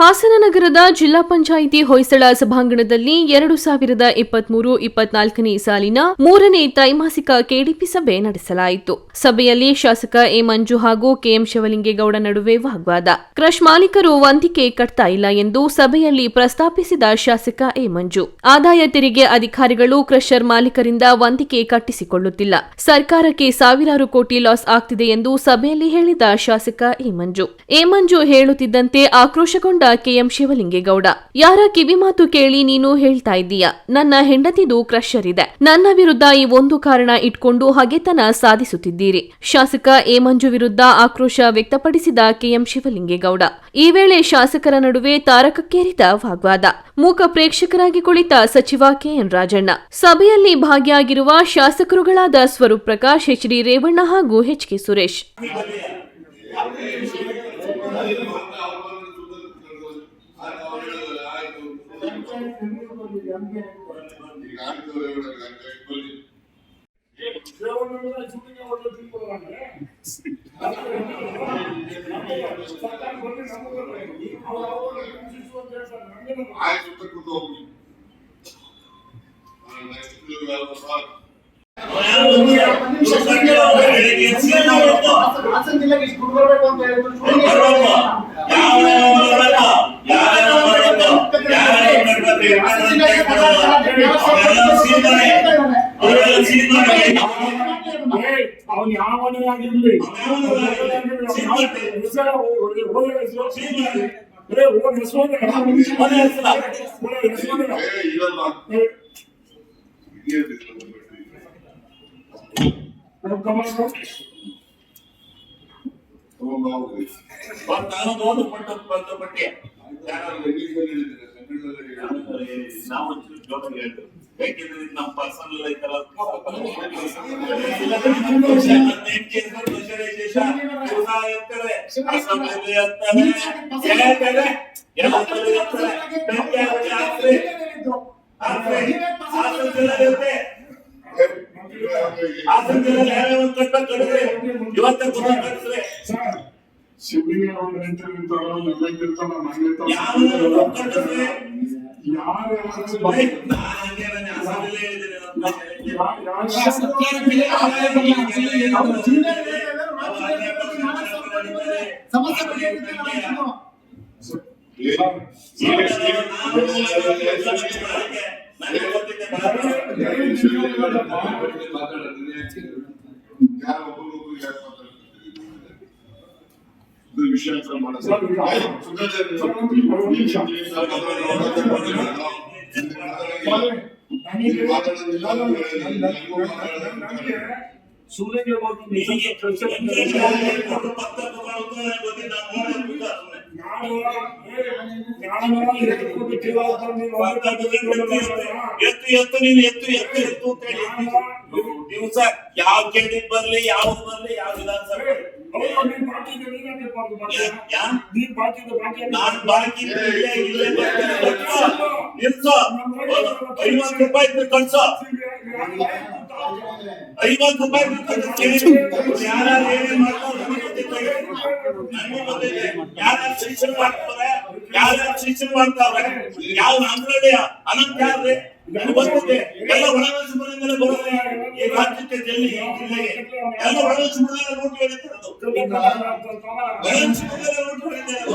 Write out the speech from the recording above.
ಹಾಸನ ನಗರದ ಜಿಲ್ಲಾ ಪಂಚಾಯಿತಿ ಹೊಯ್ಸಳ ಸಭಾಂಗಣದಲ್ಲಿ 2023-24ನೇ ಸಾಲಿನ 3ನೇ ತ್ರೈಮಾಸಿಕ ಕೆಡಿಪಿ ಸಭೆ ನಡೆಸಲಾಯಿತು. ಸಭೆಯಲ್ಲಿ ಶಾಸಕ ಎ ಮಂಜು ಹಾಗೂ ಕೆಎಂ ಶಿವಲಿಂಗೇಗೌಡ ನಡುವೆ ವಾಗ್ವಾದ. ಕ್ರಷ್ ಮಾಲೀಕರು ವಂತಿಕೆ ಕಟ್ತಾ ಇಲ್ಲ ಎಂದು ಸಭೆಯಲ್ಲಿ ಪ್ರಸ್ತಾಪಿಸಿದ ಶಾಸಕ ಎ ಮಂಜು, ಆದಾಯ ತೆರಿಗೆ ಅಧಿಕಾರಿಗಳು ಕ್ರಷರ್ ಮಾಲೀಕರಿಂದ ವಂತಿಕೆ ಕಟ್ಟಿಸಿಕೊಳ್ಳುತ್ತಿಲ್ಲ, ಸರ್ಕಾರಕ್ಕೆ ಸಾವಿರಾರು ಕೋಟಿ ಲಾಸ್ ಆಗ್ತಿದೆ ಎಂದು ಸಭೆಯಲ್ಲಿ ಹೇಳಿದ ಶಾಸಕ ಎ ಮಂಜು ಹೇಳುತ್ತಿದ್ದಂತೆ ಆಕ್ರೋಶಗೊಂಡ ಕೆಎಂ ಶಿವಲಿಂಗೇಗೌಡ, ಯಾರ ಕಿವಿಮಾತು ಕೇಳಿ ನೀನು ಹೇಳ್ತಾ ಇದ್ದೀಯಾ? ನನ್ನ ಹೆಂಡತಿದು ಕ್ರಷರ್ ಇದೆ, ನನ್ನ ವಿರುದ್ಧ ಈ ಒಂದು ಕಾರಣ ಇಟ್ಕೊಂಡು ಹಗೆತನ ಸಾಧಿಸುತ್ತಿದ್ದೀರಿ. ಶಾಸಕ ಎ ಮಂಜು ವಿರುದ್ಧ ಆಕ್ರೋಶ ವ್ಯಕ್ತಪಡಿಸಿದ ಕೆಎಂ ಶಿವಲಿಂಗೇಗೌಡ. ಈ ವೇಳೆ ಶಾಸಕರ ನಡುವೆ ತಾರಕಕ್ಕೇರಿದ ವಾಗ್ವಾದ. ಮೂಕ ಪ್ರೇಕ್ಷಕರಾಗಿ ಕುಳಿತ ಸಚಿವ ಕೆಎನ್ ರಾಜಣ್ಣ. ಸಭೆಯಲ್ಲಿ ಭಾಗಿಯಾಗಿರುವ ಶಾಸಕರುಗಳಾದ ಸ್ವರೂಪ್ ಪ್ರಕಾಶ್, ಎಚ್ಡಿ ರೇವಣ್ಣ ಹಾಗೂ ಎಚ್ಕೆ ಸುರೇಶ್. ನಮ್ಮ ಪರ್ಸನಲ್ ಐತಲ್ಲ ದಿವಸ ಯಾವ ಕೆಡಿಟ್ ಬರ್ಲಿ ಯಾವ್ದು ಬರ್ಲಿ ಯಾವ ವಿಧಾನಸಭೆ ನಾನು ಬಾಕಿ ನಿಲ್ಸೋ 50 ರೂಪಾಯಿ ಕಳ್ಸೋ 50 ರೂಪಾಯಿ ಯಾರು ಏನೇ ಯಾರು ಶಿಕ್ಷಣ ಮಾಡ್ತಾರೆ, ಯಾರು ಶಿಕ್ಷಣ ಮಾಡ್ತಾವ್ರೆ, ಯಾವ ಅಂಗಡಿ ಅನಂತ ಯಾರ್ರಿ ಬಂದಿದೆ ಎಲ್ಲ ಒಳನಾಡು ಬರೋದೆಲ್ಲ ಬರೋದೇ ಈ ರಾಜ್ಯಕ್ಕೆ ಜಿಲ್ಲೆಗೆ ಎಲ್ಲ ಒಳನಾಡು ಬರೋದೆಲ್ಲ ನೋಟ್ ಹೊಡಿತಿರೋದು ಒಳನಾಡು ಬರೋದೆಲ್ಲ ನೋಟ್ ಹೊಡಿತಿರೋದು